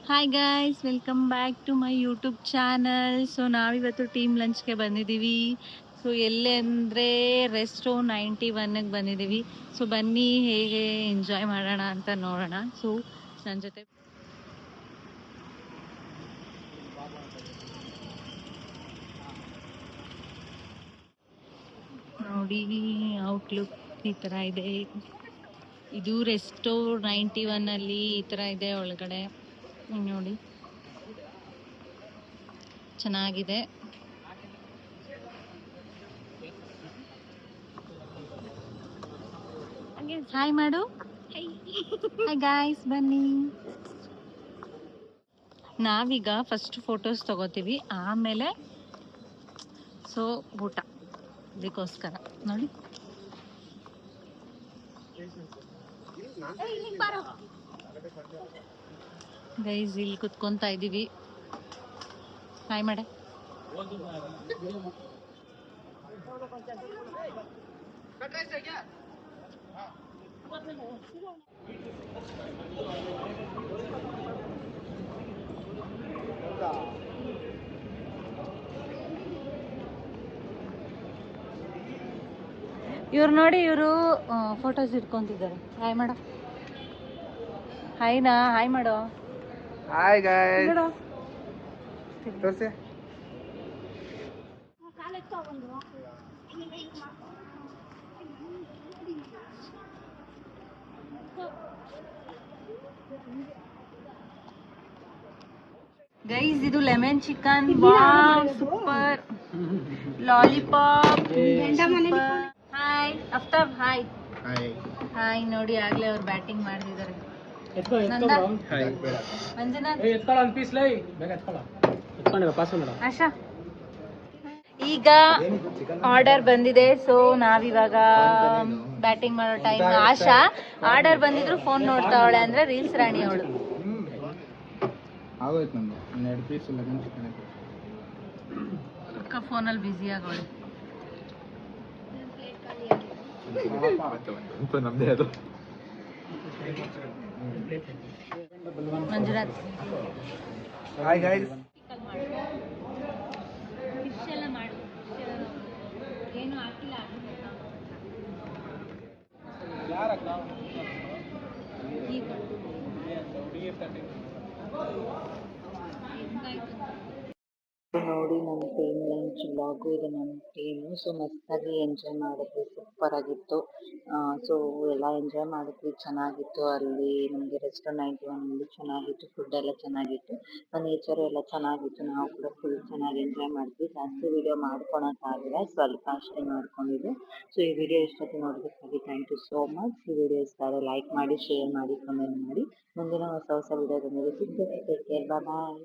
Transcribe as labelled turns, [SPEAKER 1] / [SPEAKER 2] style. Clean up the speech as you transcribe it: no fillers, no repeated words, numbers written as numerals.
[SPEAKER 1] Hi guys, welcome back to my YouTube channel. So ನಾವಿವತ್ತು team ಲಂಚ್ಗೆ ಬಂದಿದ್ದೀವಿ. So ಎಲ್ಲಿ ಅಂದರೆ ರೆಸ್ಟೋ 91ಗೆ ಬಂದಿದ್ದೀವಿ. ಸೊ ಬನ್ನಿ ಹೇಗೆ ಎಂಜಾಯ್ ಮಾಡೋಣ ಅಂತ ನೋಡೋಣ. ಸೊ ನನ್ನ ಜೊತೆ ನೋಡಿ, ಔಟ್ಲುಕ್ ಈ ಥರ ಇದೆ. ಇದು ರೆಸ್ಟೋ 91ಅಲ್ಲಿ ಈ ಥರ ಇದೆ ಒಳಗಡೆ. ನೋಡಿ, ಚೆನ್ನಾಗಿದೆ. ಹಾಯ್ ಮಾಡು. ಹಾಯ್ ಗಾಯ್ಸ್, ಬನ್ನಿ. ನಾವೀಗ ಫಸ್ಟ್ ಫೋಟೋಸ್ ತಗೋತೀವಿ, ಆಮೇಲೆ ಸೊ ಊಟ ಅದಕ್ಕೋಸ್ಕರ ನೋಡಿ. ಗೈಸ್, ಇಲ್ಲಿ ಕುತ್ಕೊಂತಾ ಇದ್ದೀವಿ. ಹಾಯ್ ಮಾಡೆ. ಇವ್ರು ನೋಡಿ, ಇವರು ಫೋಟೋಸ್ ಇಟ್ಕೊಂತಿದ್ದಾರೆ. ಹಾಯ್ ಮಾಡ. ಹಾಯ್ನಾ, ಹಾಯ್ ಮಾಡೋ.
[SPEAKER 2] Hi guys. ತೋರ್ಸಿ.
[SPEAKER 1] ಗೈಸ್, ಇದು lemon chicken. Wow, super. Lollipop. Hi Aftab. Hi hi. ನೋಡಿ, ಆಗ್ಲೇ ಅವ್ರು ಬ್ಯಾಟಿಂಗ್ ಮಾಡ್ತಿದ್ದಾರೆ. ಆಶಾ, ಈಗ ಆರ್ಡರ್ ಬಂದಿದೆ. ಸೊ ನಾವಿವಾಗ ಬ್ಯಾಟಿಂಗ್ ಮಾಡೋ ಟೈಮ್. ಆಶಾ ಆರ್ಡರ್ ಬಂದಿದ್ರು ಫೋನ್ ನೋಡ್ತಾವಳೆ, ಅಂದ್ರೆ ರೀಲ್ಸ್ ರಾಣಿ ಅವಳು. ಅಕ್ಕ ಫೋನಲ್ಲಿ ಬ್ಯುಸಿ ಆಗೋಳು. ಮಂಜುನಾಥ್.
[SPEAKER 2] Hi guys.
[SPEAKER 1] ಫಿಶ್ ಎಲ್ಲ ಮಾಡು. ಏನು ಹಾಕಿಲ್ಲ. ನೋಡಿ, ನನ್ನ ಟೀಮ್ ಲಂಚ್ ಬ್ಲಾಗು ಇದು. ನನ್ನ ಟೀಮು ಸೊ ಮಸ್ತಾಗಿ ಎಂಜಾಯ್ ಮಾಡಿದ್ವಿ. ಸೂಪರ್ ಆಗಿತ್ತು. ಸೊ ಎಲ್ಲ ಎಂಜಾಯ್ ಮಾಡಿದ್ವಿ, ಚೆನ್ನಾಗಿತ್ತು. ಅಲ್ಲಿ ನಮಗೆ ರೆಸ್ಟೋರೆಂಟ್ 91 ಚೆನ್ನಾಗಿತ್ತು. ಫುಡ್ ಎಲ್ಲ ಚೆನ್ನಾಗಿತ್ತು, ನೇಚರ್ ಎಲ್ಲ ಚೆನ್ನಾಗಿತ್ತು. ನಾವು ಕೂಡ ಫುಲ್ ಚೆನ್ನಾಗಿ ಎಂಜಾಯ್ ಮಾಡಿದ್ವಿ. ಜಾಸ್ತಿ ವಿಡಿಯೋ ಮಾಡ್ಕೊಳಕ್ಕಾಗಿಲ್ಲ, ಸ್ವಲ್ಪ ಅಷ್ಟೇ ಮಾಡ್ಕೊಂಡಿದ್ದೆ. ಸೊ ಈ ವಿಡಿಯೋ ಇಷ್ಟೊತ್ತು ನೋಡೋದಕ್ಕಾಗಿ ಥ್ಯಾಂಕ್ ಯು ಸೋ ಮಚ್. ಈ ವಿಡಿಯೋ ಇಷ್ಟ ಆದರೆ ಲೈಕ್ ಮಾಡಿ, ಶೇರ್ ಮಾಡಿ, ಕಮೆಂಟ್ ಮಾಡಿ. ಮುಂದಿನ ಹೊಸ ವಿಡಿಯೋದೊಂದಿಗೆ ಸಿಗ್ತೇನೆ. ಟೇಕ್ ಕೇರ್, ಬಾಯ್.